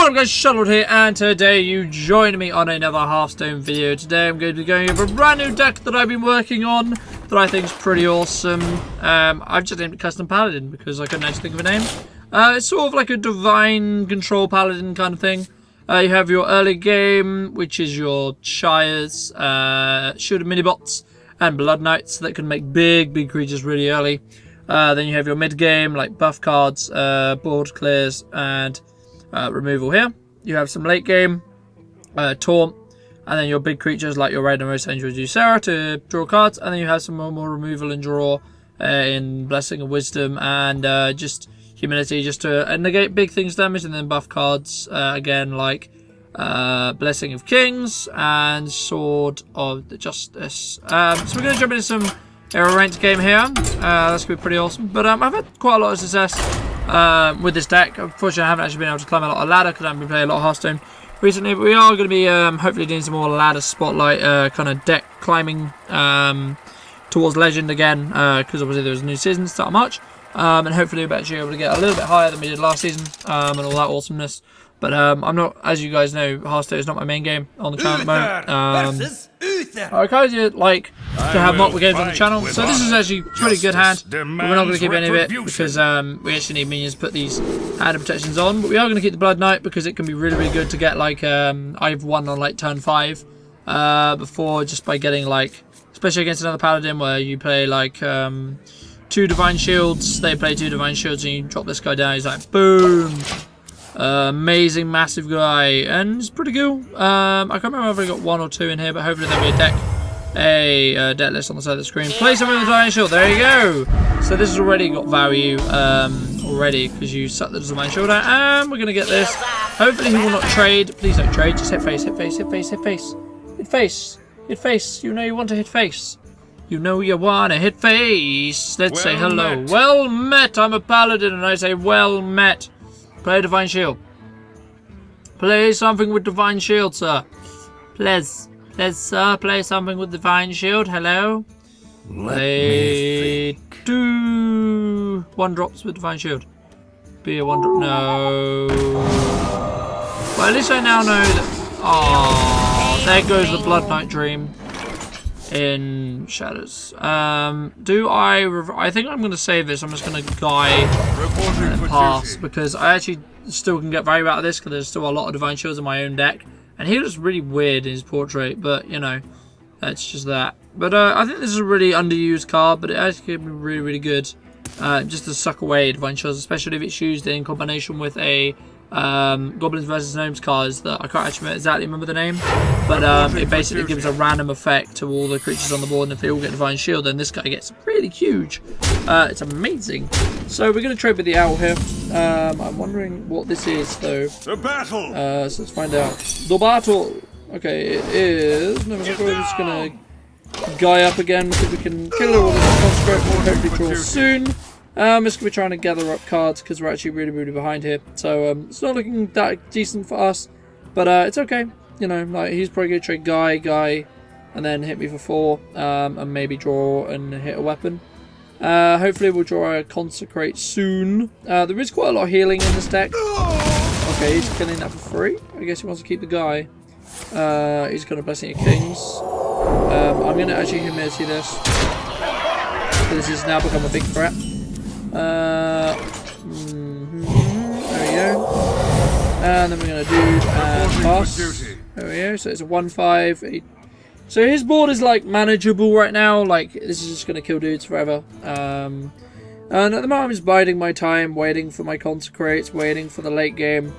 What up guys, Shuttled here, and today you join me on another Hearthstone video. Today I'm going to be going over a brand new deck that I've been working on that I think is pretty awesome. I've just named it Custom Paladin because I couldn't actually think of a name. It's sort of like a divine control paladin kind of thing. You have your early game, which is your Shires, shooter mini-bots, and Blood Knights that can make big creatures really early. Then you have your mid-game, like buff cards, board clears, and removal here. You have some late-game, taunt, and then your big creatures like your Red and Most Angel Juicera to draw cards, and then you have some more removal and draw in Blessing of Wisdom and just Humility, just to negate big things damage, and then buff cards again like Blessing of Kings and Sword of the Justice. So we're going to jump into some Hero ranked game here. That's going to be pretty awesome. But I've had quite a lot of success with this deck. Unfortunately, I haven't actually been able to climb a lot of ladder because I haven't been playing a lot of Hearthstone recently. But we are going to be hopefully doing some more ladder spotlight kind of deck climbing towards Legend again, because obviously there was a new season start of March. And hopefully we'll actually be able to get a little bit higher than we did last season and all that awesomeness. But I'm not, as you guys know, Hearthstone is not my main game on the channel at the moment. I kind of like to have multiple games on the channel, so this is actually a pretty good hand. But we're not going to keep any of it because we actually need minions to put these hand protections on. But we are going to keep the Blood Knight because it can be really good to get like I've won on like turn 5 before, just by getting like, especially against another Paladin where you play like 2 Divine Shields, they play 2 Divine Shields, and you drop this guy down. He's like boom. Amazing, massive guy, and it's pretty cool. I can't remember if I got 1 or 2 in here, but hopefully there'll be a deck list on the side of the screen. Play something with the Divine Shield. There you go. So this has already got value already because you suck the Divine Shield out, and we're gonna get this. Hopefully he will not trade. Please don't trade. Just hit face, hit face, hit face, hit face, hit face, hit face. You know you want to hit face. You know you want to hit face. Let's say hello. Met. Well met. I'm a Paladin, and I say well met. Play Divine Shield. Play something with Divine Shield, sir. Please. Please, sir. Play something with Divine Shield. Hello. Play 2 1-drops with Divine Shield. Be a 1-drop. No. Well, at least I now know that. Oh, there goes the Blood Knight dream in Shadows. I think I'm going to save this. I'm just going to Guy and pass because I actually still can get value out of this because there's still a lot of Divine Shields in my own deck, and he looks really weird in his portrait, but you know, that's just that. But I think this is a really underused card, but it actually can be really good just to suck away Divine Shields, especially if it's used in combination with a Goblins vs Gnomes cards that I can't actually exactly remember the name, but it basically gives a random effect to all the creatures on the board, and if they all get Divine Shield, then this guy gets really huge. It's amazing. So we're going to trade with the owl here. I'm wondering what this is though. The battle. So let's find out. The battle. Okay, it is. No, we're just going to Guy up again because we can kill it all with this construct. We'll hopefully draw soon. I'm just going to be trying to gather up cards because we're actually really behind here. So it's not looking that decent for us, but it's okay. You know, like he's probably going to trade Guy, and then hit me for 4, and maybe draw and hit a weapon. Hopefully we'll draw a Consecrate soon. There is quite a lot of healing in this deck. Okay, he's killing that for free. I guess he wants to keep the guy. He's going to Blessing of Kings. I'm going to actually Humility this. This has now become a big threat. There we go. And then we're going to do and pass. There we go. So it's a 1/5. So his board is like manageable right now. Like this is just going to kill dudes forever. And at the moment I'm just biding my time, waiting for my Consecrates, waiting for the late game.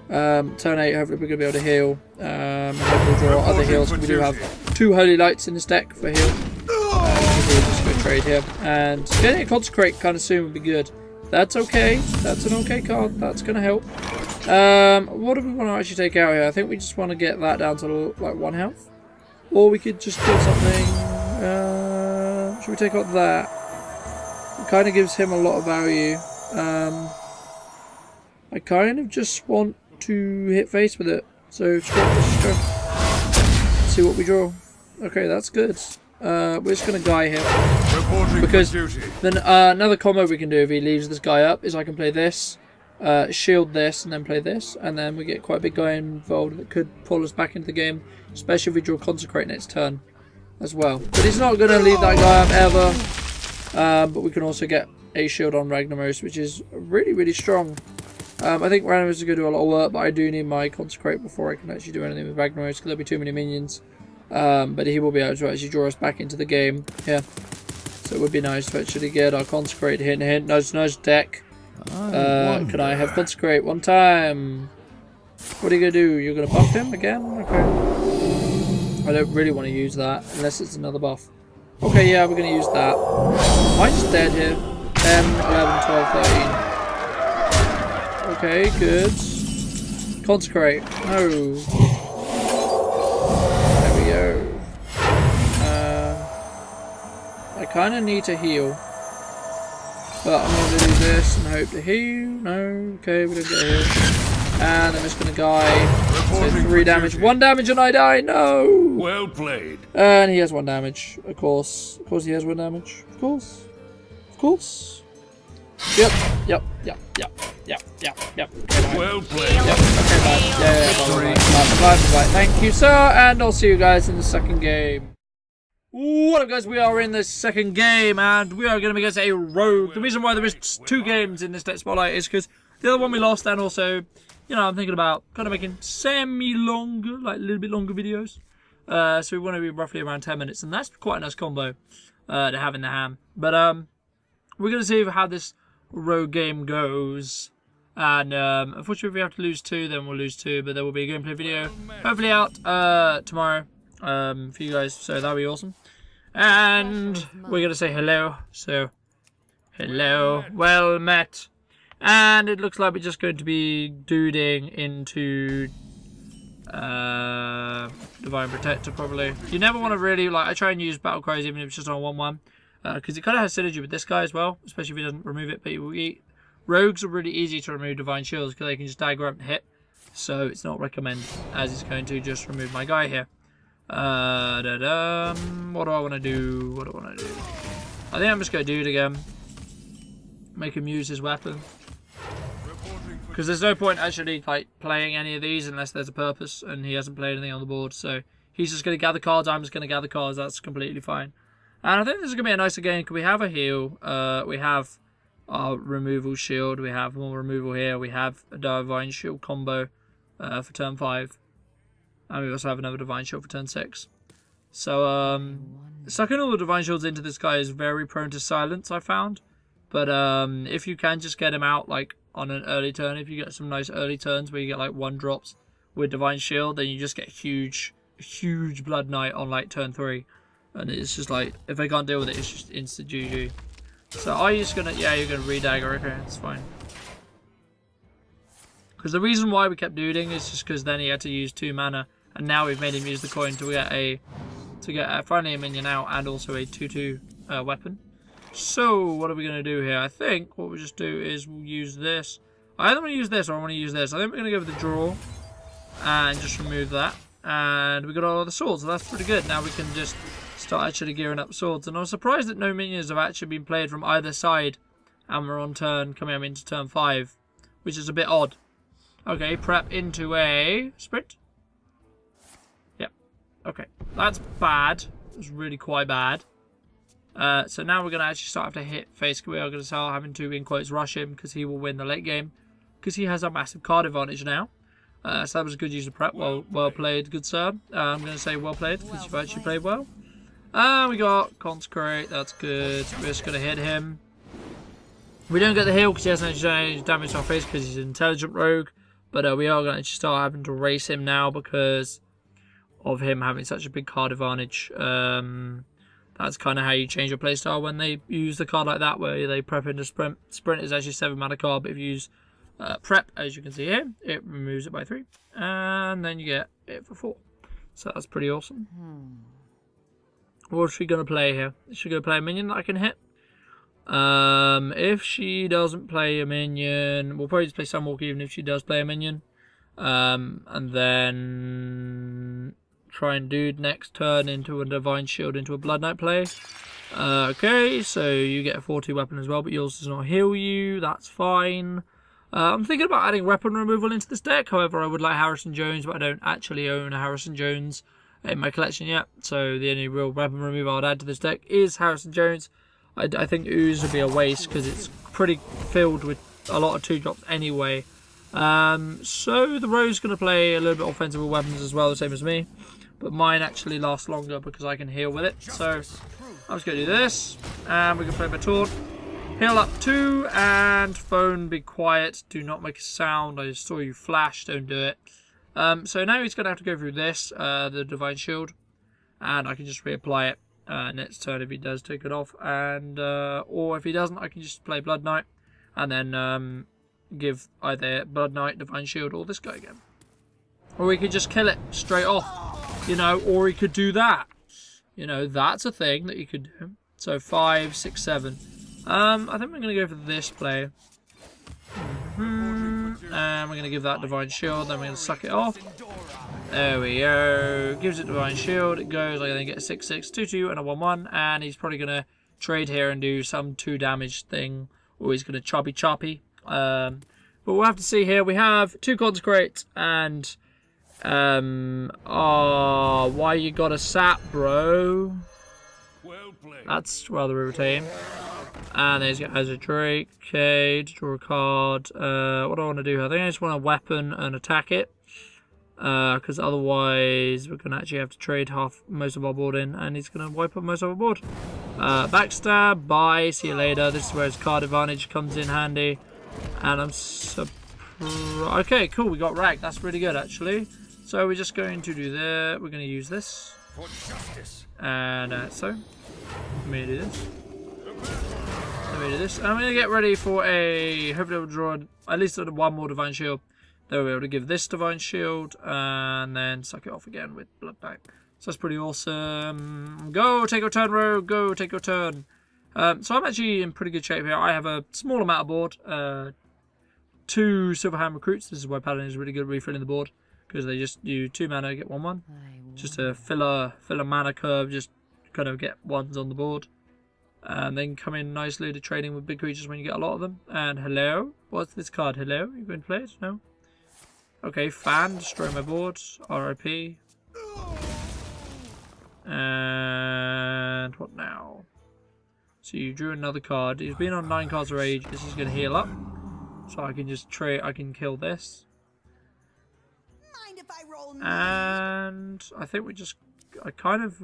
Turn 8, hopefully we're going to be able to heal. And hopefully we'll draw other heals. We do have 2 Holy Lights in this deck for heal. We'll just go trade here, and getting a Consecrate kind of soon would be good. That's okay. That's an okay card. That's going to help. What do we want to actually take out here? I think we just want to get that down to like 1 health, or we could just do something. Should we take out that? It kind of gives him a lot of value. I kind of just want to hit face with it. So let's go. See what we draw. Okay, that's good. We're just going to Guy here. Because then another combo we can do if he leaves this guy up is I can play this. shield this and then play this, and then we get quite a big guy involved that could pull us back into the game, especially if we draw Consecrate next turn as well. But he's not going to leave that guy up ever. But we can also get a shield on Ragnaros, which is really, really strong. I think Ragnaros is going to do a lot of work, but I do need my Consecrate before I can actually do anything with Ragnaros, because there'll be too many minions. But he will be able to actually draw us back into the game. Yeah. So it would be nice to actually get our Consecrate. Hint, hint, nudge, nudge, deck. Can I have Consecrate one time? What are you going to do? You're going to buff him again? Okay. I don't really want to use that, unless it's another buff. Okay, yeah, we're going to use that. Mine's dead here. 10, 11, 12, 13. Okay, good. Consecrate. No. There we go. I kind of need to heal. But I'm going to do this and hope to heal. No. Okay, we don't get a heal. And I'm just going to die. So 3 damage. 1 damage and I die. No. Well played. And he has 1 damage. Of course. Of course he has 1 damage. Of course. Of course. Yep. Yep. Yep. Yep. Yep. Yep. Yep. Okay, well played. Yep. Okay, bye. Yeah. Bye. Thank you, sir. And I'll see you guys in the second game. What up, guys? We are in the second game, and we are going to be against a rogue. The reason why there is 2 games in this Deck Spotlight is because the other one we lost, and also, you know, I'm thinking about kind of making semi-longer, like a little bit longer videos. So we want to be roughly around 10 minutes, and that's quite a nice combo to have in the hand. But we're going to see how this rogue game goes. And unfortunately, if we have to lose 2, then we'll lose 2. But there will be a gameplay video, hopefully out tomorrow for you guys. So that'll be awesome. And we're going to say hello. So, hello, well met. And it looks like we're just going to be duding into Divine Protector, probably. You never want to really, like, I try and use Battle Cries even if it's just on 1-1. Because it kind of has synergy with this guy as well, especially if he doesn't remove it. But rogues are really easy to remove Divine Shields because they can just dagger up and hit. So it's not recommended, as it's going to just remove my guy here. What do I want to do? What do I want to do? I think I'm just going to do it again. Make him use his weapon. Because there's no point actually like playing any of these unless there's a purpose, and he hasn't played anything on the board. So he's just going to gather cards. I'm just going to gather cards. That's completely fine. And I think this is going to be a nicer game because we have a heal. We have our removal shield. We have more removal here. We have a Divine Shield combo for turn 5. And we also have another Divine Shield for turn 6. So, sucking all the Divine Shields into this guy is very prone to silence, I found. But if you can just get him out like on an early turn, if you get some nice early turns where you get like 1 drops with Divine Shield, then you just get huge Blood Knight on like turn 3. And it's just like, if I can't deal with it, it's just instant GG. So are you just gonna, yeah, you're gonna re-dagger, okay, that's fine. Because the reason why we kept duding is just because then he had to use 2 mana, and now we've made him use the coin to get finally a minion out and also a 2/2 weapon. So what are we gonna do here? I think what we'll just do is we'll use this. I either want to use this or I want to use this. I think we're gonna go with the draw and just remove that. And we got all the swords, so that's pretty good. Now we can just start actually gearing up swords. And I was surprised that no minions have actually been played from either side. And we're on turn, coming up into turn 5, which is a bit odd. Okay, prep into a sprint. Yep. Okay, that's bad. It's really quite bad. So now we're going to actually start to hit face. We are going to start having to, in quotes, rush him because he will win the late game. Because he has a massive card advantage now. So that was a good use of prep. Well played, good sir. I'm going to say well played because you've actually played well. We got Consecrate. That's good. We're just going to hit him. We don't get the heal because he hasn't actually done any damage to our face because he's an intelligent rogue. But we are going to start having to race him now because of him having such a big card advantage. That's kind of how you change your playstyle when they use the card like that, where they prep into sprint. Sprint is actually 7 mana card, but if you use prep, as you can see here, it removes it by 3. And then you get it for 4. So that's pretty awesome. What's she going to play here? Is she going to play a minion that I can hit? If she doesn't play a minion, we'll probably just play Sunwalker even if she does play a minion. And then try and dude next turn into a Divine Shield into a Blood Knight play. Okay, so you get a 4/2 weapon as well, but yours does not heal you. That's fine. I'm thinking about adding weapon removal into this deck. However, I would like Harrison Jones, but I don't actually own a Harrison Jones in my collection yet. So the only real weapon removal I'd add to this deck is Harrison Jones. I think Ooze would be a waste because it's pretty filled with a lot of 2-drops anyway. So the Rogue's going to play a little bit offensive with weapons as well, the same as me. But mine actually lasts longer because I can heal with it. So I'm just going to do this. And we're going to play my taunt. Heal up 2 and phone, be quiet. Do not make a sound. I just saw you flash. Don't do it. So now he's going to have to go through this, the Divine Shield. And I can just reapply it next turn if he does take it off. And or if he doesn't, I can just play Blood Knight. And then give either Blood Knight, Divine Shield, or this guy again. Or we could just kill it straight off. You know, or he could do that. You know, that's a thing that you could do. So 5, 6, 7. I think we're going to go for this play. And we're going to give that Divine Shield, then we're going to suck it off. There we go. Gives it Divine Shield. It goes, I think, get a 6, 6, 2, 2, and a 1, 1. And he's probably going to trade here and do some 2 damage thing. Or he's going to choppy. But we'll have to see here. We have 2 Consecrate and... oh, why you got a sap, bro? Well played. That's rather irritating. And there's a Drake. Okay, to draw a card. What do I want to do? I think I just want a weapon and attack it. Because otherwise we're going to actually have to trade most of our board in. And he's going to wipe up most of our board. Backstab, bye, see you later. This is where his card advantage comes in handy. And I'm surprised. Okay, cool, we got Rag. That's really good, actually. So we're just going to do that. We're going to use this. For justice. And so, let me do this. And I'm going to get ready for a... Hopefully we'll draw at least 1 more Divine Shield. Then we'll be able to give this Divine Shield. And then suck it off again with Blood Knight. So that's pretty awesome. Go, take your turn, Rogue. Go, take your turn. So I'm actually in pretty good shape here. I have a small amount of board. 2 Silverhand Recruits. This is why Paladin is really good at refilling the board. Because they just do 2 mana, get 1, 1. Just a filler mana curve, just kind of get 1s on the board. And then come in nicely to trading with big creatures when you get a lot of them. And hello? What's this card? Hello? You going to play it? No? Okay, Fan, destroy my board. RIP. And what now? So you drew another card. He's been on 9 cards of rage. This is going to heal up. So I can just trade. I can kill this. Mind if I roll me? And I think we just... I kind of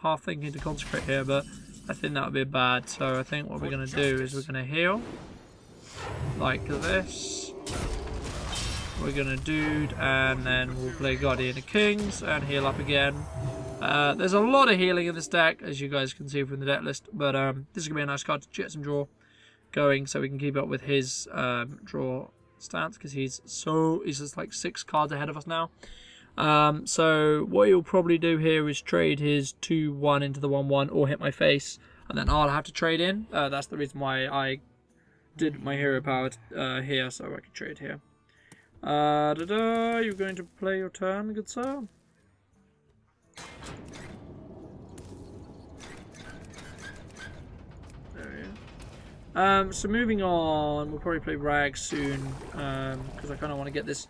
half thinking to consecrate here, but I think that would be bad. So I think what we're going to do is we're going to heal. Like this. We're going to dude, and then we'll play Guardian of Kings and heal up again. There's a lot of healing in this deck, as you guys can see from the deck list. But this is going to be a nice card to get some draw going, so we can keep up with his draw stance, because he's just like 6 cards ahead of us now. So what you'll probably do here is trade his 2-1 into the 1-1 or hit my face, and then I'll have to trade in. That's the reason why I did my hero power here, so I could trade here. You're going to play your turn, good sir? So moving on, we'll probably play Rag soon, because I kind of want to get this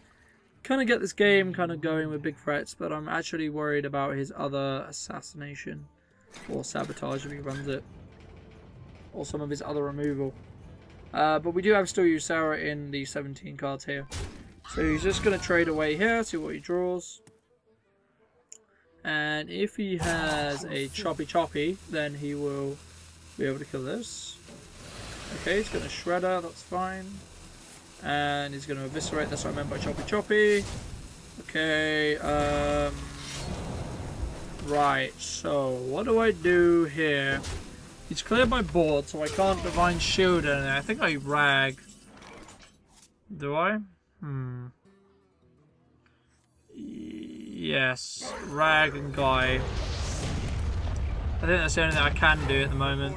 game kind of going with big threats, but I'm actually worried about his other assassination or sabotage if he runs it, or some of his other removal. But we do have still use Sarah in the 17 cards here, so he's just going to trade away here, see what he draws. And if he has a choppy, then he will be able to kill this. Okay, he's going to Shredder, that's fine. And he's going to Eviscerate, that's what I meant by choppy. Okay, right, so what do I do here? He's cleared my board, so I can't Divine Shield in there. I think I Rag. Do I? Yes, Rag and Guy. I think that's the only thing I can do at the moment.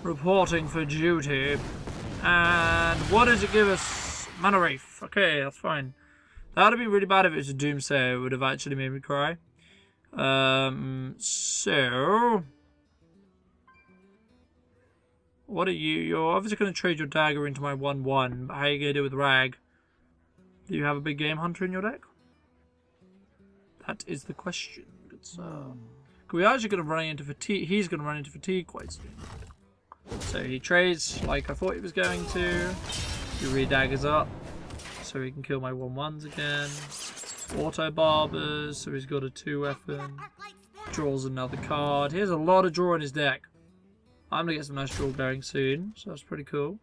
Reporting for duty. And what does it give us? Mana Wraith. Okay, that's fine. That would have been really bad if it was a Doomsayer. It would have actually made me cry. So... What are you? You're obviously going to trade your dagger into my 1/1, but how are you going to do with Rag? Do you have a big game hunter in your deck? That is the question. Good sir. We're actually going to run into fatigue. He's going to run into fatigue quite soon. So he trades like I thought he was going to. He re-daggers up, so he can kill my 1/1s again. Auto barbers, so he's got a 2-weapon. Draws another card. He has a lot of draw in his deck. I'm going to get some nice draw going soon, so that's pretty cool.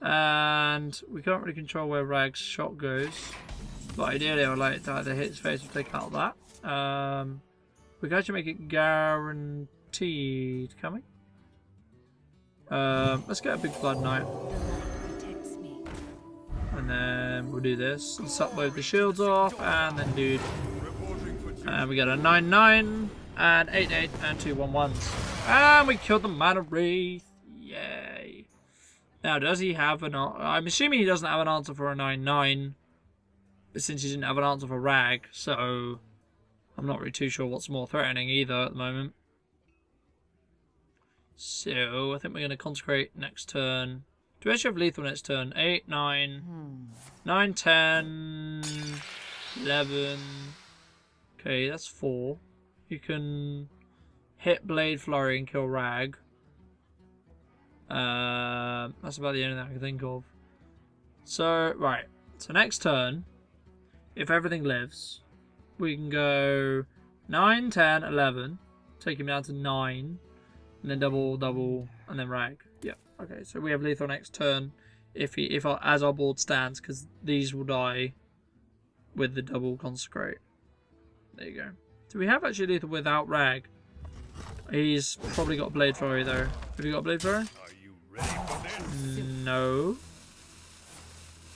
And we can't really control where Rag's shot goes. But ideally I would like to either hit his face or take out that. We can actually make it guaranteed, can we? Let's get a big Blood Knight. And then we'll do this. Let's upload the shields off, and then dude. And we got a 9/9, and 8/8, and 2 1/1s. And we killed the Mana Wraith. Yay. Now, does he have an answer? I'm assuming he doesn't have an answer for a 9/9. Since he didn't have an answer for Rag, so I'm not really too sure what's more threatening either at the moment. So I think we're going to consecrate next turn. Do we actually have lethal next turn? 8, 9, 9, 10, 11. Okay, that's 4. You can hit Blade Flurry and kill Rag. That's about the only thing I can think of. So, right. So next turn, if everything lives, we can go 9, 10, 11. Take him down to 9. And then double, and then Rag. Yep. Okay, so we have lethal next turn as our board stands, because these will die with the double consecrate. There you go. Do we have actually lethal without Rag? He's probably got Blade Flurry though. Have you got Blade Flurry? Are you ready for this? No.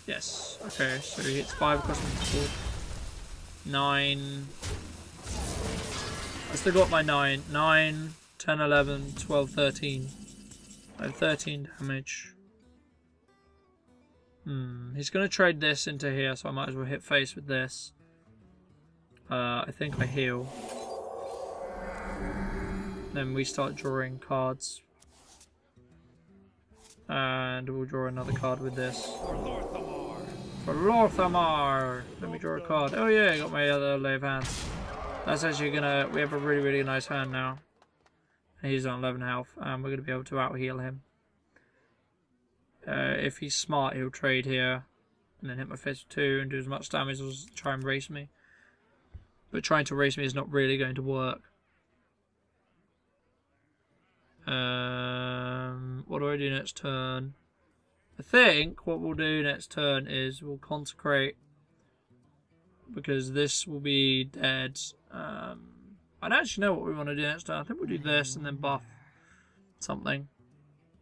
Yes. Okay, so he hits 5 across the board. 9. I still got my 9. 9, 10, 11, 12, 13. I have 13 damage. He's going to trade this into here, so I might as well hit face with this. I think I heal. Then we start drawing cards. And we'll draw another card with this. For Lorthamar! Let me draw a card. Oh yeah, I got my other lay of hands. That's actually gonna... We have a really, really nice hand now. He's on 11 health, and we're going to be able to out-heal him. If he's smart, he'll trade here, and then hit my face with 2 and do as much damage as try and race me. But trying to race me is not really going to work. What do I do next turn? I think what we'll do next turn is we'll consecrate, because this will be dead. I don't actually know what we want to do next turn. I think we'll do this and then buff something.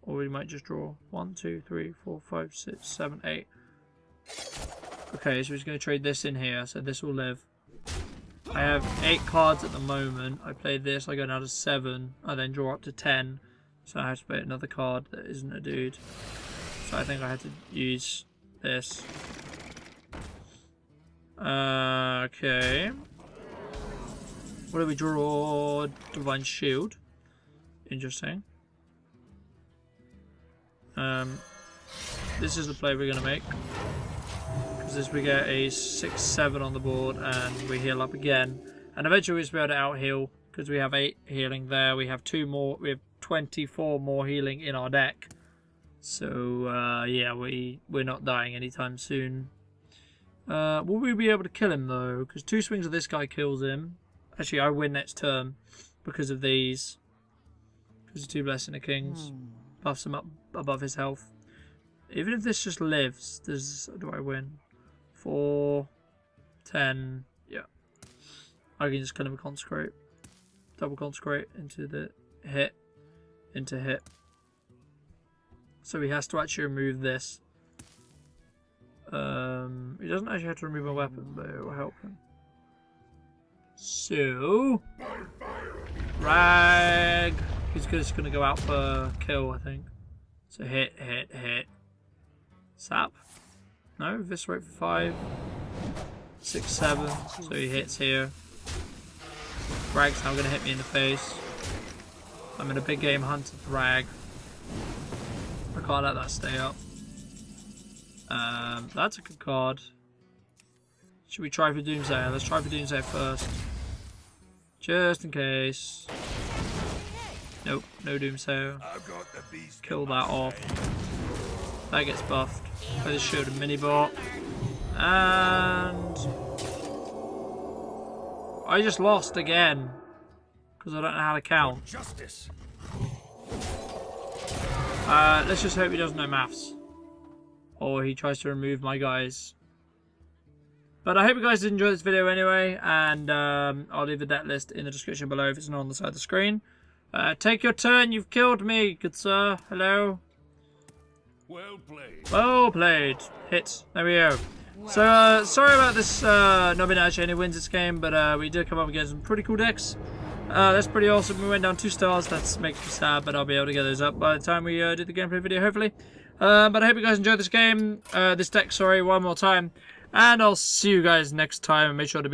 Or we might just draw 1, 2, 3, 4, 5, 6, 7, 8. Okay, so he's going to trade this in here, so this will live. I have 8 cards at the moment. I play this, I go down to 7. I then draw up to 10. So I have to play another card that isn't a dude. So I think I had to use this. Okay. What do we draw? Divine Shield. Interesting. This is the play we're going to make. Because this we get a 6-7 on the board and we heal up again. And eventually we'll be able to out-heal. Because we have 8 healing there. We have 2 more. We have 24 more healing in our deck. So, yeah, we're not dying anytime soon. Will we be able to kill him though? Because 2 swings of this guy kills him. Actually, I win next turn because of these. Because of 2 Blessing of Kings. Buffs him up above his health. Even if this just lives, do I win? 4, 10, yeah. I can just kind of consecrate. Double consecrate into the hit. Into hit. So he has to actually remove this. He doesn't actually have to remove a weapon, but it will help him. So, Rag. He's just going to go out for kill, I think. So hit, hit, hit. Sap. No, eviscerate for 5. 6, 7. So he hits here. Rag's now going to hit me in the face. I'm in a big game hunt with Rag. can't let that stay up. That's a good card. Should we try for Doomsayer? Let's try for Doomsayer first. Just in case. Nope, no Doomsayer. I've got the beast. Kill that off. That gets buffed. I just showed a mini bot. And I just lost again. Because I don't know how to count. Justice. Let's just hope he doesn't know maths. Or he tries to remove my guys. But I hope you guys did enjoy this video anyway. And I'll leave the deck list in the description below if it's not on the side of the screen. Take your turn, you've killed me, good sir. Hello. Well played. Well played. Hit. There we go. So, sorry about this not being actually any wins this game, but we did come up against some pretty cool decks. That's pretty awesome. We went down 2 stars. That's makes me sad, but I'll be able to get those up by the time we do the gameplay video, hopefully. But I hope you guys enjoyed this game, this deck, sorry, one more time. And I'll see you guys next time. And make sure to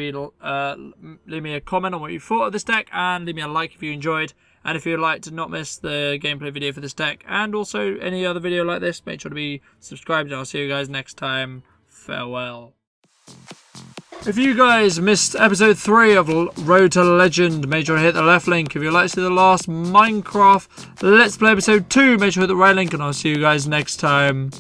leave me a comment on what you thought of this deck, and leave me a like if you enjoyed. And if you'd like to not miss the gameplay video for this deck, and also any other video like this, make sure to be subscribed, and I'll see you guys next time. Farewell. If you guys missed episode 3 of Road to Legend, make sure to hit the left link. If you'd like to see the last Minecraft Let's Play episode 2, make sure to hit the right link, and I'll see you guys next time.